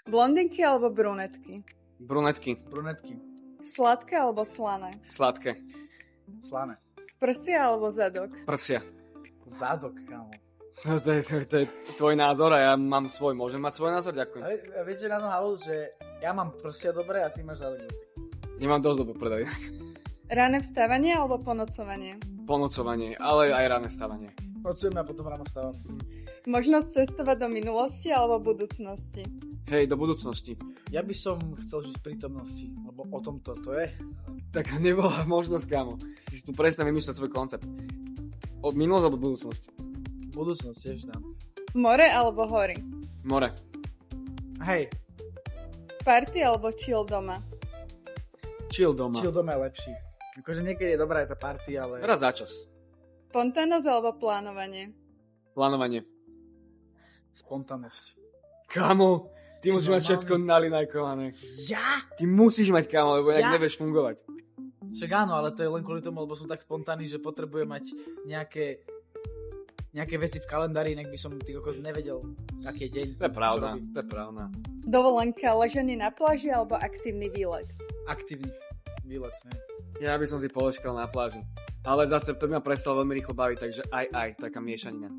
Blondinky alebo brunetky? Brunetky. Brunetky. Sladké alebo slané? Sladké. Slané. Prsia alebo zadok? Prsia. Zadok, kámo. To je tvoj názor a ja mám svoj. Môžem mať svoj názor? Ďakujem. A viete na to halu, že ja mám prsia dobre a ty máš zadok dobre. Nemám dosť dobu predaj. Ráne vstávanie alebo ponocovanie? Ponocovanie, ale aj ráne stávanie. Nocujeme a potom ráno stávam. Možnosť cestovať do minulosti alebo budúcnosti? Hej, do budúcnosti. Ja by som chcel žiť v prítomnosti, lebo o tom to je. Tak nebola možnosť, kámo. Ty si tu presne vymýšľať svoj koncept. Od minulosť alebo budúcnosť? Budúcnosť tiež dám. More alebo hory? More. Hej, Party alebo chill doma? Chill doma. chill doma je lepší. Akože niekedy je dobrá aj tá party, ale... Raz za čas. Spontánnosť alebo plánovanie? Plánovanie. Spontánnosť. Kámo, ty musíš mať normálny? všetko nalinajkované. Ja? Ty musíš mať, kámo, lebo inak Ja? nevieš fungovať. Však áno, ale to je len kvôli tomu, lebo som tak spontánny, že potrebujem mať nejaké veci v kalendári, inak by som ty kokos nevedel, aký je deň. To je pravda, čo robím. to je pravda. Dovolenka, ležanie na pláži alebo aktívny výlet? Aktívny výlet, ne? Ja by som si poleškal na pláži. Ale zase to by ma prestalo veľmi rýchlo baviť, takže aj, taká miešanina.